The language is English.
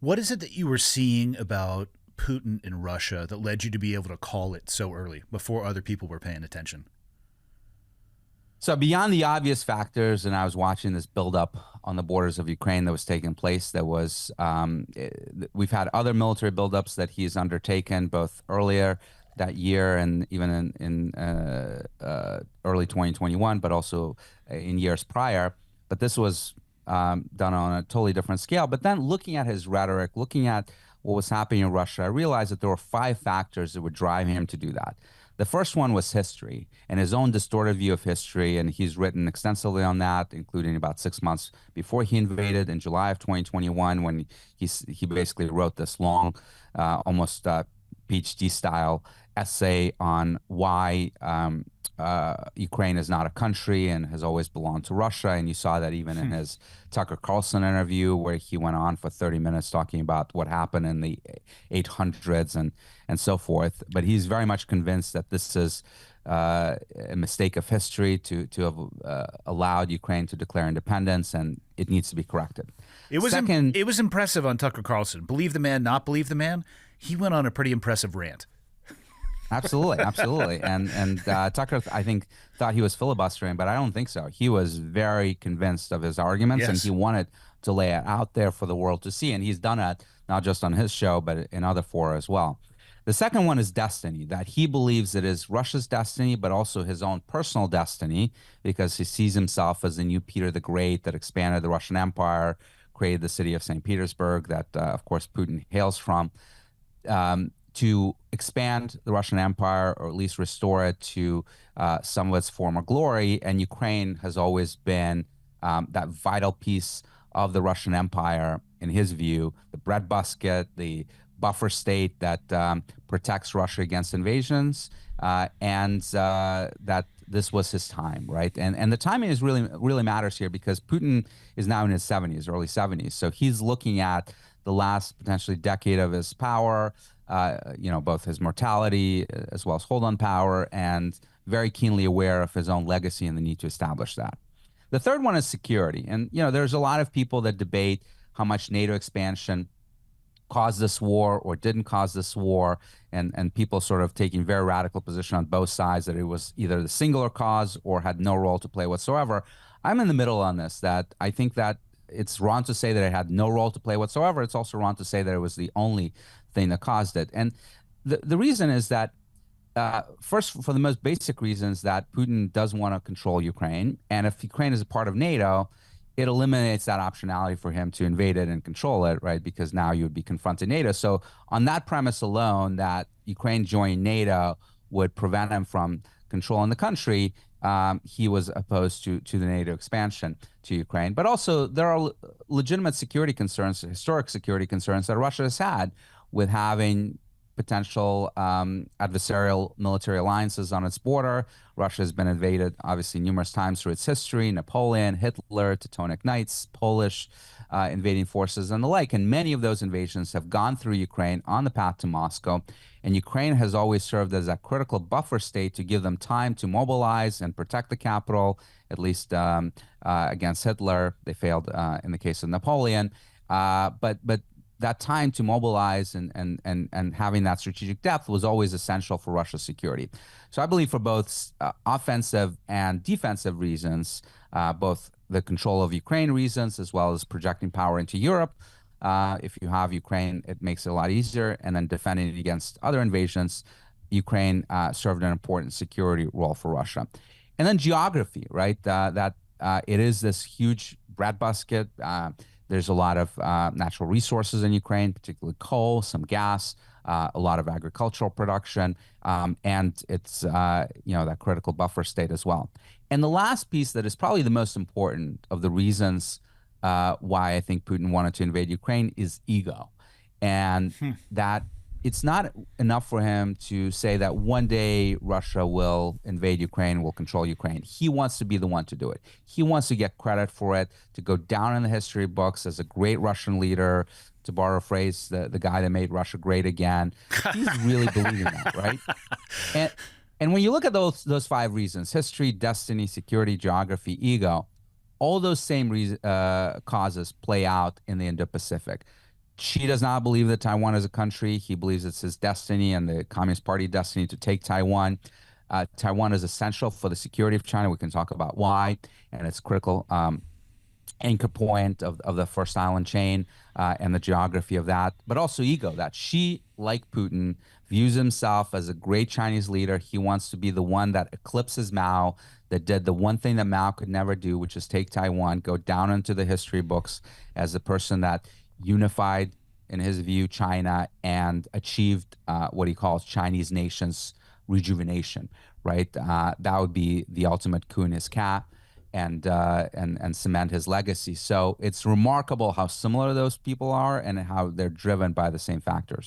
What is it that you were seeing about Putin in Russia that led you to be able to call it so early before other people were paying attention? So beyond the obvious factors, and I was watching this buildup on the borders of Ukraine that was taking place. We've had other military buildups that he's undertaken both earlier that year and even in early 2021, but also in years prior. But this was done on a totally different scale. But then looking at his rhetoric, looking at what was happening in Russia, I realized that there were five factors that would drive him to do that. The first one was history and his own distorted view of history. And he's written extensively on that, including about 6 months before he invaded in July of 2021, when he basically wrote this long, almost PhD style essay on why Ukraine is not a country and has always belonged to Russia. And you saw that even in his Tucker Carlson interview, where he went on for 30 minutes talking about what happened in the 800s and so forth. But he's very much convinced that this is a mistake of history to have allowed Ukraine to declare independence, and it needs to be corrected. It was impressive on Tucker Carlson. Believe the man, not believe the man. He went on a pretty impressive rant. Absolutely, absolutely. And Tucker, I think, thought he was filibustering, but I don't think so. He was very convinced of his arguments, Yes. and he wanted to lay it out there for the world to see. And he's done it not just on his show, but in other fora as well. The second one is destiny, that he believes it is Russia's destiny, but also his own personal destiny, because he sees himself as the new Peter the Great that expanded the Russian Empire, created the city of St. Petersburg that, of course, Putin hails from. To expand the Russian Empire, or at least restore it to some of its former glory. And Ukraine has always been that vital piece of the Russian Empire, in his view, the breadbasket, the buffer state that protects Russia against invasions, and that this was his time, right? And the timing is really matters here, because Putin is now in his 70s, early 70s. So he's looking at the last potentially decade of his power, both his mortality as well as hold on power, and very keenly aware of his own legacy and the need to establish that. The third one is security. And, there's a lot of people that debate how much NATO expansion caused this war or didn't cause this war, and people sort of taking very radical position on both sides, that it was either the singular cause or had no role to play whatsoever. I'm in the middle on this, that I think that it's wrong to say that it had no role to play whatsoever. It's also wrong to say that it was the only thing that caused it. And the reason is that, first, for the most basic reasons, that Putin does want to control Ukraine. And if Ukraine is a part of NATO, it eliminates that optionality for him to invade it and control it, right? Because now you would be confronting NATO. So on that premise alone, that Ukraine joining NATO would prevent him from controlling the country, he was opposed to the NATO expansion to Ukraine. But also, there are legitimate security concerns, historic security concerns that Russia has had with having potential adversarial military alliances on its border. Russia has been invaded, obviously, numerous times through its history: Napoleon, Hitler, Teutonic Knights, Polish invading forces, and the like. And many of those invasions have gone through Ukraine on the path to Moscow. And Ukraine has always served as a critical buffer state to give them time to mobilize and protect the capital, at least against Hitler. They failed in the case of Napoleon. But that time to mobilize and having that strategic depth was always essential for Russia's security. So I believe, for both offensive and defensive reasons, both the control of Ukraine reasons as well as projecting power into Europe, if you have Ukraine, it makes it a lot easier. And then defending it against other invasions, Ukraine served an important security role for Russia. And then geography, right? That it is this huge breadbasket. There's a lot of natural resources in Ukraine, particularly coal, some gas, a lot of agricultural production, and it's that critical buffer state as well. And the last piece that is probably the most important of the reasons why I think Putin wanted to invade Ukraine is ego, and that it's not enough for him to say that one day Russia will invade Ukraine, will control Ukraine. He wants to be the one to do it. He wants to get credit for it, to go down in the history books as a great Russian leader, to borrow a phrase, the guy that made Russia great again. He's really believing that, right? And when you look at those five reasons: history, destiny, security, geography, ego, all those same causes play out in the Indo-Pacific. Xi does not believe that Taiwan is a country. He believes it's his destiny and the Communist Party destiny to take Taiwan. Taiwan is essential for the security of China. We can talk about why, and it's critical anchor point of the first island chain and the geography of that, but also ego that Xi, like Putin, views himself as a great Chinese leader. He wants to be the one that eclipses Mao, that did the one thing that Mao could never do, which is take Taiwan, go down into the history books as the person that unified, in his view, China and achieved what he calls Chinese nation's rejuvenation, right? That would be the ultimate coup in his cap and cement his legacy. So it's remarkable how similar those people are and how they're driven by the same factors.